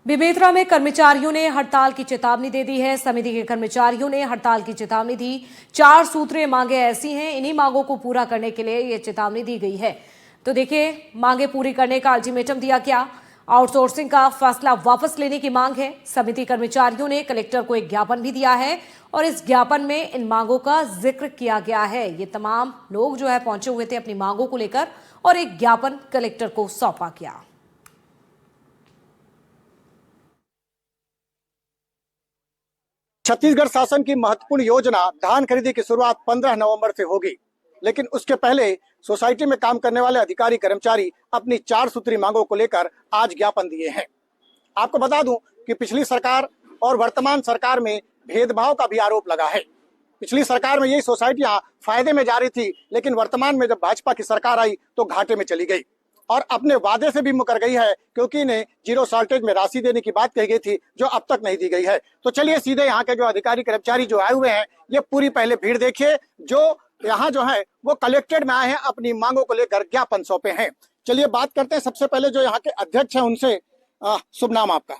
बेमेतरा में कर्मचारियों ने हड़ताल की चेतावनी दे दी है। समिति के कर्मचारियों ने हड़ताल की चेतावनी दी। 4 सूत्रीय मांगे ऐसी हैं, इन्हीं मांगों को पूरा करने के लिए ये चेतावनी दी गई है। तो देखिए, मांगे पूरी करने का अल्टीमेटम दिया गया। आउटसोर्सिंग का फैसला वापस लेने की मांग है। समिति कर्मचारियों ने कलेक्टर को एक ज्ञापन भी दिया है और इस ज्ञापन में इन मांगों का जिक्र किया गया है। ये तमाम लोग जो है पहुंचे हुए थे अपनी मांगों को लेकर और एक ज्ञापन कलेक्टर को सौंपा गया। छत्तीसगढ़ शासन की महत्वपूर्ण योजना धान खरीदी की शुरुआत 15 नवंबर से होगी, लेकिन उसके पहले सोसाइटी में काम करने वाले अधिकारी कर्मचारी अपनी 4 सूत्री मांगों को लेकर आज ज्ञापन दिए हैं। आपको बता दूं कि पिछली सरकार और वर्तमान सरकार में भेदभाव का भी आरोप लगा है। पिछली सरकार में यही सोसाइटियां फायदे में जा रही थी, लेकिन वर्तमान में जब भाजपा की सरकार आई तो घाटे में चली गई और अपने वादे से भी मुकर गई है, क्योंकि इन्हें जीरो शॉर्टेज में राशि देने की बात कही गई थी जो अब तक नहीं दी गई है। तो चलिए सीधे यहाँ के जो अधिकारी कर्मचारी जो आए हुए हैं, ये पूरी पहले भीड़ देखिए जो यहाँ जो है वो कलेक्टेड में आए हैं, अपनी मांगों को लेकर ज्ञापन सौंपे हैं। चलिए बात करते हैं सबसे पहले जो यहाँ के अध्यक्ष हैं उनसे। शुभ नाम आपका?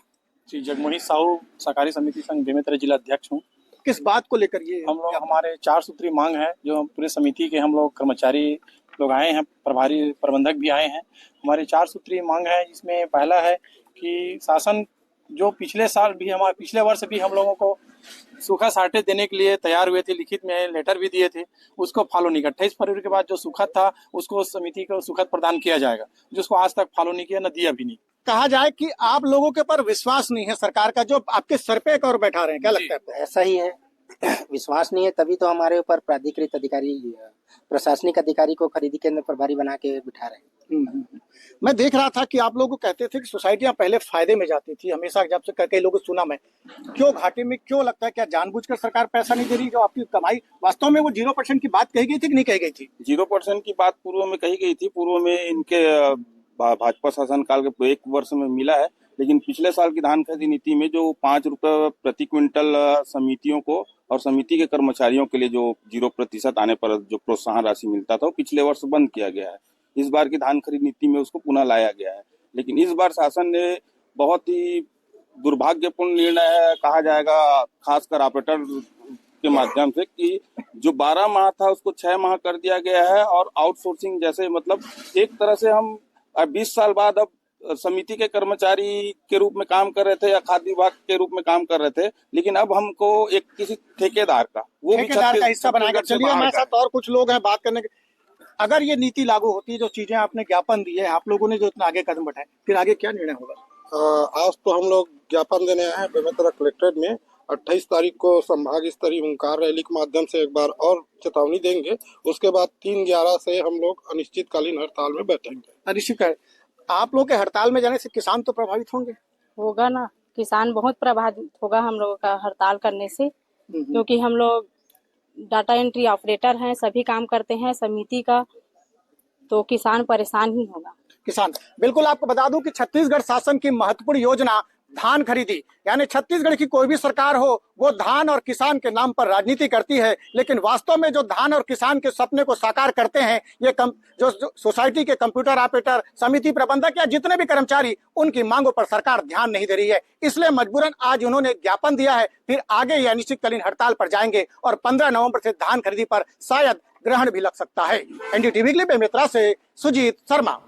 जी, जगमोही साहू सहकारी समिति संघ बेमेतरा जिला अध्यक्ष हूँ। किस बात को लेकर ये हम लोग हमारे 4 सूत्री मांग है जो हम पूरे समिति के हम लोग कर्मचारी लोग आए हैं, प्रभारी प्रबंधक भी आए हैं। हमारी 4 सूत्री मांग है, जिसमें पहला है कि शासन जो पिछले साल भी हमारे पिछले वर्ष भी हम लोगों को सूखा शॉर्टेज देने के लिए तैयार हुए थे, लिखित में लेटर भी दिए थे, उसको फॉलो नहीं किया। 28 फरवरी के बाद जो सुखद था उसको समिति को सुखद प्रदान किया जाएगा, जिसको आज तक फॉलो नहीं किया, न दिया भी नहीं। कहा जाए कि आप लोगों के पर विश्वास नहीं है सरकार का, जो आपके सर पे एक और बैठा रहे हैं, क्या लगता है? ऐसा ही है, विश्वास नहीं है तभी तो हमारे ऊपर प्राधिकृत अधिकारी प्रशासनिक अधिकारी को खरीदी केंद्र प्रभारी बना के बिठा रहे हैं। मैं देख रहा था कि आप लोग कहते थे कि सोसाइटियां पहले फायदे में जाती थी, हमेशा जब से कई लोगों सुना मैं, क्यों घाटे में क्यों लगता है? क्या जानबूझकर सरकार पैसा नहीं दे रही? जो आपकी कमाई वास्तव में वो 0% की बात कही गई थी कि नहीं कही गई थी? 0% की बात पूर्व में कही गई थी। पूर्व में इनके भाजपा शासन काल के 1 वर्ष में मिला है, लेकिन पिछले साल की धान खरीदी नीति में जो 5 रुपए प्रति क्विंटल समितियों को और समिति के कर्मचारियों के लिए जो 0% आने पर जो प्रोत्साहन राशि मिलता था वो पिछले वर्ष बंद किया गया है। इस बार की धान खरीद नीति में उसको पुनः लाया गया है, लेकिन इस बार शासन ने बहुत ही दुर्भाग्यपूर्ण निर्णय है कहा जाएगा, खासकर ऑपरेटर के माध्यम से, कि जो 12 माह था उसको 6 माह कर दिया गया है और आउटसोर्सिंग जैसे मतलब एक तरह से हम 20 साल बाद अब समिति के कर्मचारी के रूप में काम कर रहे थे या खाद्य विभाग के रूप में काम कर रहे थे, लेकिन अब हमको एक किसी ठेकेदार का हिस्सा बनाएगा। चलिए हमारे साथ और कुछ लोग हैं बात करने के। अगर ये नीति लागू होती है, जो चीजें आपने ज्ञापन दी है, आप लोगों ने जो इतना आगे कदम बढ़ाए, फिर आगे क्या निर्णय होगा? आज तो हम लोग ज्ञापन देने आए हैं बेमेतरा कलेक्ट्रेट में। 28 तारीख को संभाग स्तरीय हुंकार रैली के माध्यम से एक बार और चेतावनी देंगे। उसके बाद 3/11 से हम लोग अनिश्चितकालीन हड़ताल में बैठेंगे। अनिश्चित आप लोग के हड़ताल में जाने से किसान तो प्रभावित होंगे? होगा ना, किसान बहुत प्रभावित होगा हम लोगों का हड़ताल करने से, क्योंकि हम लोग डाटा एंट्री ऑपरेटर हैं, सभी काम करते हैं समिति का, तो किसान परेशान ही होगा। किसान बिल्कुल। आपको बता दूं कि छत्तीसगढ़ शासन की महत्वपूर्ण योजना धान खरीदी, यानी छत्तीसगढ़ की कोई भी सरकार हो वो धान और किसान के नाम पर राजनीति करती है, लेकिन वास्तव में जो धान और किसान के सपने को साकार करते हैं ये जो सोसाइटी के कंप्यूटर ऑपरेटर, समिति प्रबंधक या जितने भी कर्मचारी, उनकी मांगों पर सरकार ध्यान नहीं दे रही है। इसलिए मजबूरन आज उन्होंने ज्ञापन दिया है, फिर आगे ये अनिश्चितकालीन हड़ताल पर जाएंगे और 15 नवंबर से धान खरीदी पर शायद ग्रहण भी लग सकता है। एनडीटीवी के लिए बेमेतरा से सुजीत शर्मा।